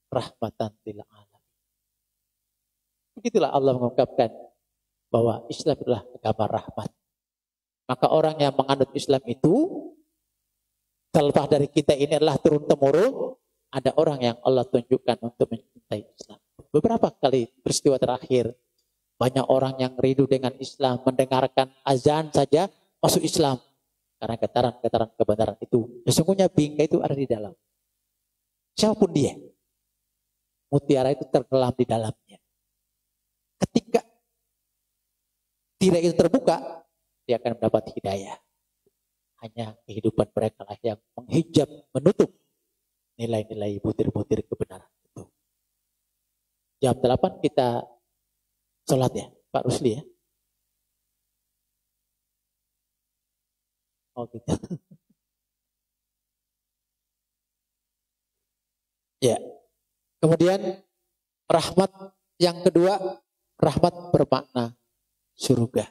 rahmatan lil alamin. Begitulah Allah mengungkapkan bahwa Islam adalah agama rahmat. Maka orang yang menganut Islam itu terlepas dari kita ini adalah turun-temurun, ada orang yang Allah tunjukkan untuk mencintai Islam. Beberapa kali peristiwa terakhir, banyak orang yang rindu dengan Islam, mendengarkan azan saja masuk Islam. Karena getaran-getaran kebenaran itu, sesungguhnya bingkai itu ada di dalam. Siapapun dia, mutiara itu tergelam di dalamnya. Ketika tirai itu terbuka, dia akan mendapat hidayah. Hanya kehidupan mereka lah yang menghijab, menutup nilai-nilai butir-butir kebenaran itu. Jam 8 kita sholat ya, Pak Rusli ya. Oh gitu. Ya. Kemudian rahmat yang kedua, rahmat bermakna surga.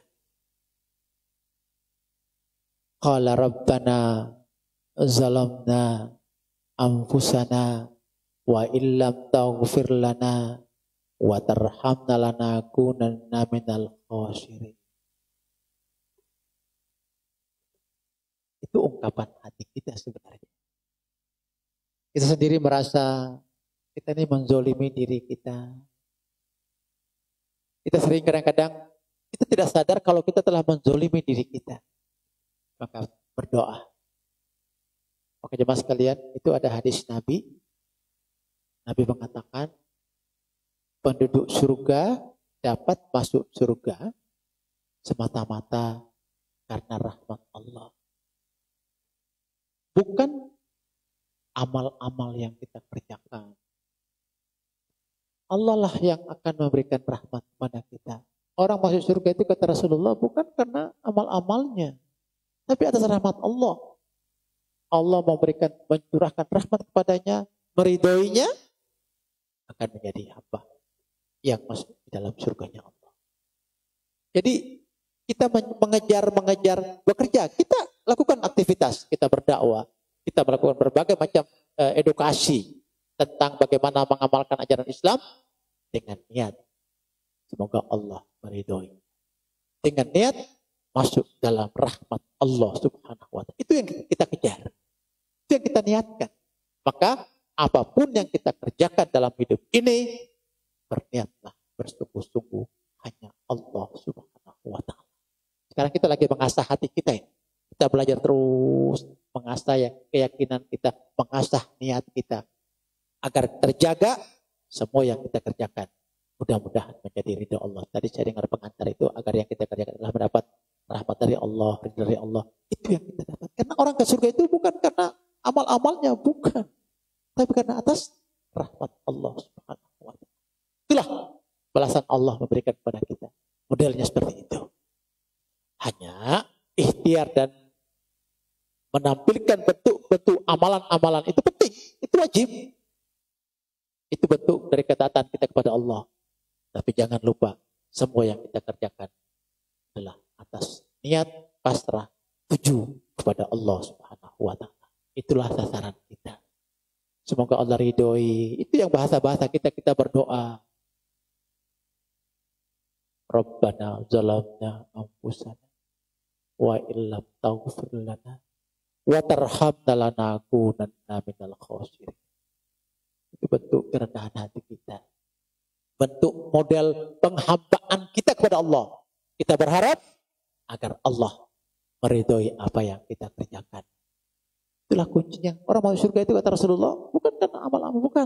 Qala rabbana zalamna anfusana wa illam taghfir lana wa tarhamna lanakunanna minal khasirin. Itu ungkapan hati kita sebenarnya. Kita sendiri merasa kita ini menzolimi diri kita. Kita sering kadang-kadang kita tidak sadar kalau kita telah menzolimi diri kita. Maka berdoa. Maka jemaah sekalian, itu ada hadis Nabi. Nabi mengatakan, penduduk surga dapat masuk surga semata-mata karena rahmat Allah. Bukan amal-amal yang kita kerjakan. Allah lah yang akan memberikan rahmat kepada kita. Orang masuk surga itu kata Rasulullah bukan karena amal-amalnya, tapi atas rahmat Allah. Allah memberikan, mencurahkan rahmat kepadanya, meridhoinya, akan menjadi hamba yang masuk di dalam surganya Allah. Jadi kita mengejar bekerja, kita lakukan aktivitas, kita berdakwah, kita melakukan berbagai macam edukasi tentang bagaimana mengamalkan ajaran Islam dengan niat semoga Allah meridhoi. Dengan niat masuk dalam rahmat Allah Subhanahu wa taala. Itu yang kita kejar. Itu yang kita niatkan. Maka apapun yang kita kerjakan dalam hidup ini, berniatlah bersungguh-sungguh hanya Allah Subhanahu wa taala. Sekarang kita lagi mengasah hati kita ini. Kita belajar terus mengasah keyakinan kita, mengasah niat kita agar terjaga semua yang kita kerjakan. Mudah-mudahan menjadi ridha Allah. Tadi saya dengar pengantar itu agar yang kita kerjakan adalah mendapat rahmat dari Allah, ridha dari Allah. Itu yang kita dapat. Karena orang ke surga itu bukan karena amal-amalnya, bukan. Tapi karena atas rahmat Allah Subhanahu wa taala. Itulah balasan Allah memberikan kepada kita. Modelnya seperti itu. Hanya ikhtiar dan menampilkan bentuk-bentuk amalan-amalan itu penting, itu wajib. Itu bentuk dari ketaatan kita kepada Allah. Tapi jangan lupa, semua yang kita kerjakan adalah atas niat, pasrah, tuju kepada Allah Subhanahu wa taala. Itulah sasaran kita. Semoga Allah ridhoi. Itu yang bahasa-bahasa kita berdoa. Rabbana zalamna anfusana wa illam taghfir lana wa tarhamna lanakunanna minal khasirin. Itu bentuk kerendahan hati kita. Bentuk model penghambaan kita kepada Allah. Kita berharap agar Allah meridhoi apa yang kita kerjakan. Itulah kuncinya. Orang masuk surga itu kata Rasulullah bukan karena amal-amal, bukan,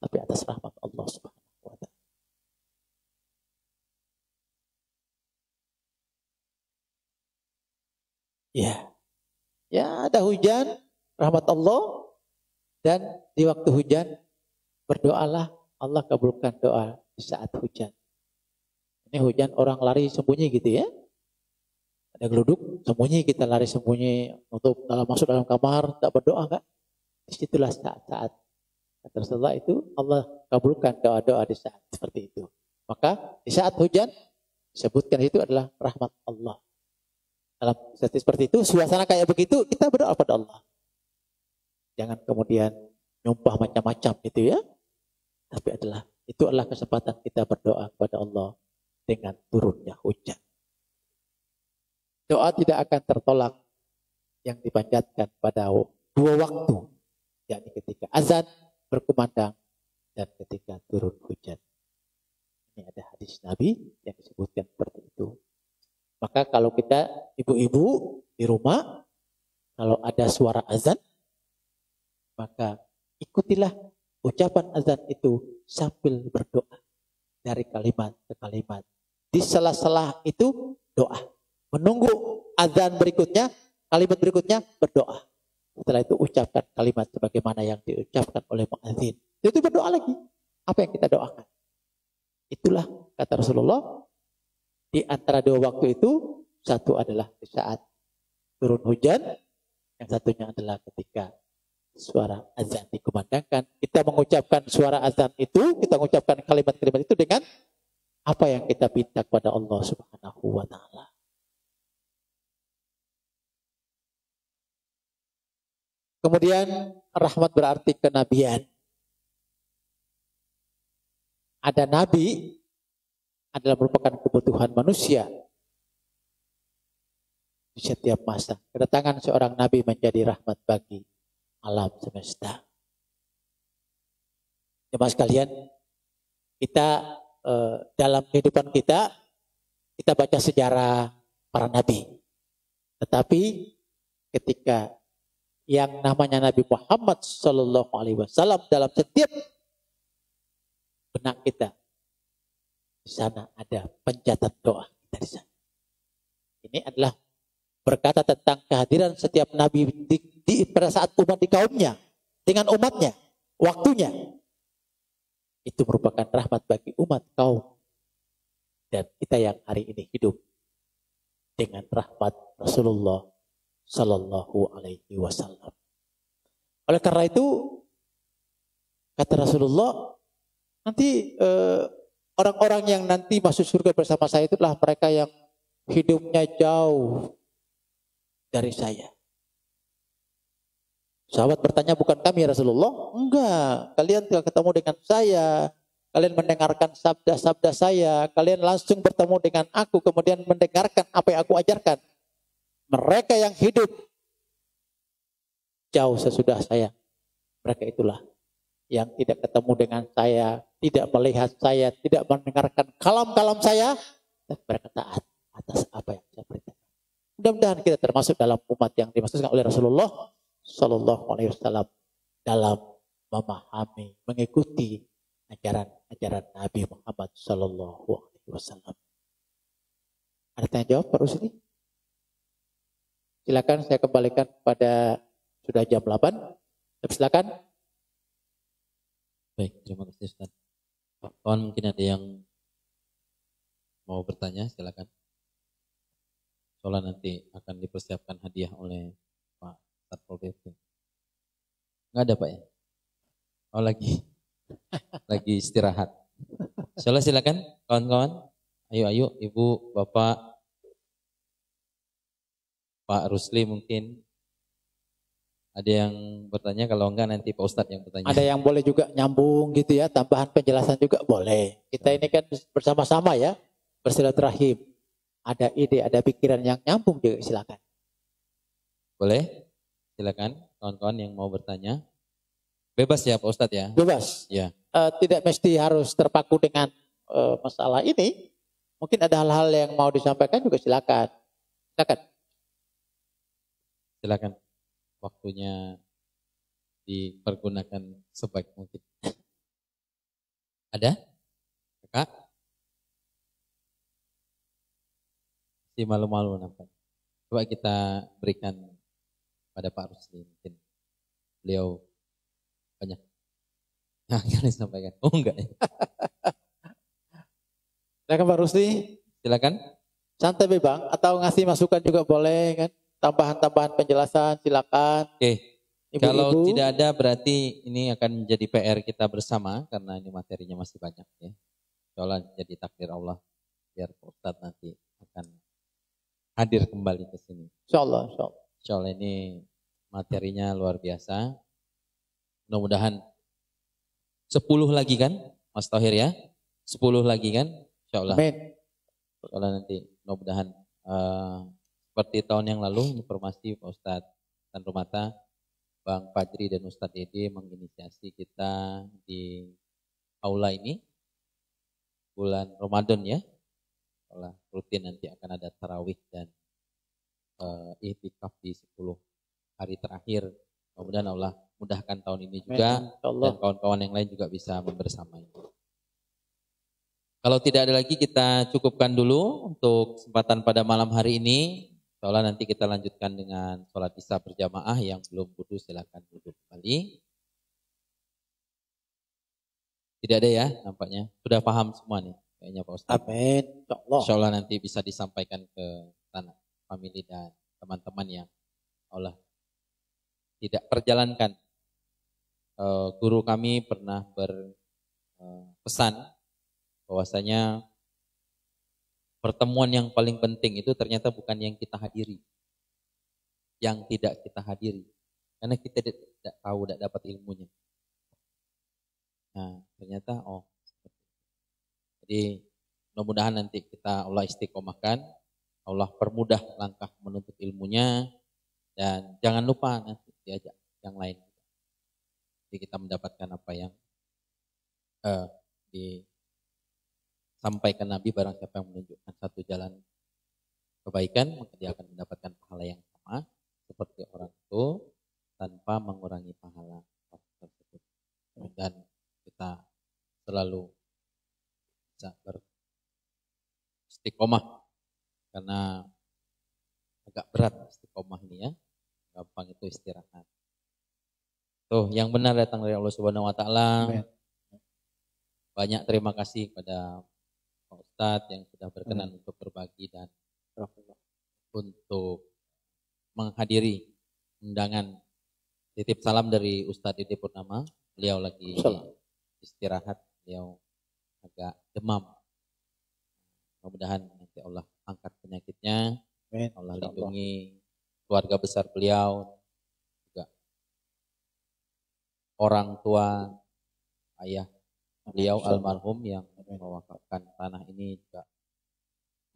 tapi atas rahmat Allah Subhanahu wa taala. Ya ada hujan, rahmat Allah, dan di waktu hujan berdoalah, Allah kabulkan doa di saat hujan. Ini hujan orang lari sembunyi gitu ya. Ada geluduk, sembunyi, kita lari sembunyi untuk masuk dalam kamar, tak berdoa enggak? Disitulah saat-saat kata Rasulullah itu Allah kabulkan doa-doa di saat seperti itu. Maka di saat hujan disebutkan itu adalah rahmat Allah. Dalam situasi seperti itu, suasana kayak begitu, kita berdoa pada Allah. Jangan kemudian nyumpah macam-macam gitu ya. Tapi itu adalah kesempatan kita berdoa kepada Allah dengan turunnya hujan. Doa tidak akan tertolak yang dipanjatkan pada dua waktu, yakni ketika azan berkumandang dan ketika turun hujan. Ini ada hadis Nabi yang disebutkan seperti itu. Maka kalau kita ibu-ibu di rumah, kalau ada suara azan, maka ikutilah ucapan azan itu sambil berdoa dari kalimat ke kalimat. Di sela-sela itu doa. Menunggu azan berikutnya, kalimat berikutnya berdoa. Setelah itu ucapkan kalimat sebagaimana yang diucapkan oleh muadzin. Itu berdoa lagi. Apa yang kita doakan? Itulah kata Rasulullah. Di antara dua waktu itu, satu adalah di saat turun hujan, yang satunya adalah ketika suara azan dikumandangkan. Kita mengucapkan suara azan itu, kita mengucapkan kalimat-kalimat itu dengan apa yang kita minta kepada Allah Subhanahu wa taala. Kemudian rahmat berarti kenabian. ada nabi adalah merupakan kebutuhan manusia di setiap masa. Kedatangan seorang nabi menjadi rahmat bagi alam semesta. Jemaah sekalian, kita dalam kehidupan kita baca sejarah para nabi. Tetapi ketika yang namanya Nabi Muhammad Sallallahu Alaihi Wasallam dalam setiap benak kita, di sana ada pencatat doa kita di sana. Ini adalah berkata tentang kehadiran setiap nabi pada saat umat di kaumnya, dengan umatnya, waktunya. Itu merupakan rahmat bagi umat kaum. Dan kita yang hari ini hidup dengan rahmat Rasulullah Sallallahu Alaihi Wasallam. Oleh karena itu, kata Rasulullah, nanti orang-orang yang nanti masuk surga bersama saya itulah mereka yang hidupnya jauh dari saya. Sahabat bertanya, bukan kami ya Rasulullah? Enggak, kalian tidak ketemu dengan saya. Kalian mendengarkan sabda-sabda saya. Kalian langsung bertemu dengan aku, kemudian mendengarkan apa yang aku ajarkan. Mereka yang hidup jauh sesudah saya, mereka itulah yang tidak ketemu dengan saya, tidak melihat saya, tidak mendengarkan kalam-kalam saya, dan mereka taat atas apa yang saya perintahkan. Mudah-mudahan kita termasuk dalam umat yang dimaksudkan oleh Rasulullah Sallallahu Alaihi Wasallam dalam memahami, mengikuti ajaran Nabi Muhammad Sallallahu Alaihi Wasallam. Ada tanya jawab Pak Rusli? Silakan saya kembalikan pada sudah jam 8. Silakan. Baik, terima kasih Ustaz. Kawan mungkin ada yang mau bertanya, silakan. Soalnya nanti akan dipersiapkan hadiah oleh Pak Satpol PP. Enggak ada Pak ya? Oh lagi istirahat. Soalnya silakan kawan-kawan. Ayo Ibu, Bapak, Pak Rusli mungkin ada yang bertanya, kalau enggak nanti Pak Ustadz yang bertanya. Ada yang boleh juga nyambung gitu ya, tambahan penjelasan juga boleh. Kita ini kan bersama-sama ya, bersilaturahim. Ada ide, ada pikiran yang nyambung juga, silakan. Boleh? Silakan kawan-kawan yang mau bertanya. Bebas ya Pak Ustadz ya? Bebas. Ya. Tidak mesti harus terpaku dengan masalah ini. Mungkin ada hal-hal yang mau disampaikan juga silakan. Silakan. Silakan, waktunya dipergunakan sebaik mungkin. Ada? Kakak? Si malu-malu nampak. Coba kita berikan pada Pak Rusli, mungkin beliau banyak yang akan disampaikan. Oh enggak ya? Silakan Pak Rusli. Silakan. Santai Bang, atau ngasih masukan juga boleh kan? Tambahan-tambahan penjelasan silakan. Oke. Ibu-ibu. Kalau tidak ada berarti ini akan menjadi PR kita bersama karena ini materinya masih banyak ya. Soalnya jadi takdir Allah biar Pak Ustadz nanti akan hadir kembali ke sini. Insyaallah. Insyaallah ini materinya luar biasa. Mudah-mudahan 10 lagi kan Mas Thohir ya? 10 lagi kan? Insyaallah. Amin. Soalnya nanti mudah-mudahan seperti tahun yang lalu informasi Pak Ustadz Tan Rumata, Bang Fajri dan Ustadz Ede menginisiasi kita di aula ini bulan Ramadan ya. Setelah rutin nanti akan ada tarawih dan i'tikaf di 10 hari terakhir. Mudah-mudahan Allah mudahkan tahun ini juga. Amin. Dan kawan-kawan yang lain juga bisa membersamai. Kalau tidak ada lagi kita cukupkan dulu untuk kesempatan pada malam hari ini. Soalnya nanti kita lanjutkan dengan sholat isya berjamaah, yang belum wudu silakan duduk kembali. Tidak ada ya nampaknya. Sudah paham semua nih kayaknya Pak Ustadz. Amin. Insyaallah nanti bisa disampaikan ke tanah famili dan teman-teman yang Allah tidak perjalankan. Guru kami pernah berpesan bahwasanya pertemuan yang paling penting itu ternyata bukan yang kita hadiri, yang tidak kita hadiri, karena kita tidak tahu, tidak dapat ilmunya. Nah ternyata Jadi mudah-mudahan nanti kita Allah istiqomahkan, Allah permudah langkah menuntut ilmunya, dan jangan lupa nanti diajak yang lain. Jadi kita mendapatkan apa yang disampaikan Nabi, barang siapa yang menunjukkan satu jalan kebaikan, maka dia akan mendapatkan pahala yang sama seperti orang itu tanpa mengurangi pahala tersebut. Dan kita selalu bisa beristiqomah, karena agak berat istiqomah ini ya, gampang itu istirahat. Tuh, yang benar datang dari Allah Subhanahu wa taala. Banyak terima kasih kepada Pak Ustadz yang sudah berkenan untuk berbagi dan untuk menghadiri undangan. Titip salam dari Ustadz Dede Purnama. Beliau lagi istirahat, beliau agak demam. Mudah-mudahan nanti Allah angkat penyakitnya, Allah lindungi keluarga besar beliau, juga orang tua, ayah beliau almarhum yang mewakafkan tanah ini juga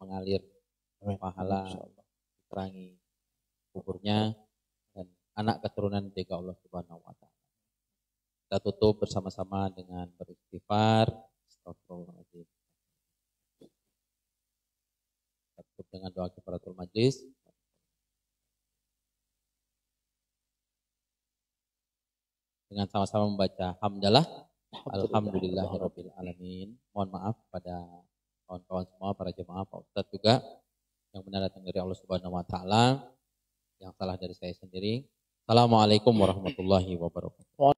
mengalir pahala, diterangi kuburnya, dan anak keturunan juga Allah Subhanahu wa taala. Kita tutup bersama-sama dengan beristighfar. Astagfirullahaladzim. Kita tutup dengan doa kifaratul majlis. Dengan sama-sama membaca hamdalah. Alhamdulillahirabbil alamin. Mohon maaf pada kawan-kawan semua, para jemaah, Pak Ustadz juga yang benar datang dari Allah Subhanahu wa taala, yang salah dari saya sendiri. Assalamualaikum warahmatullahi wabarakatuh.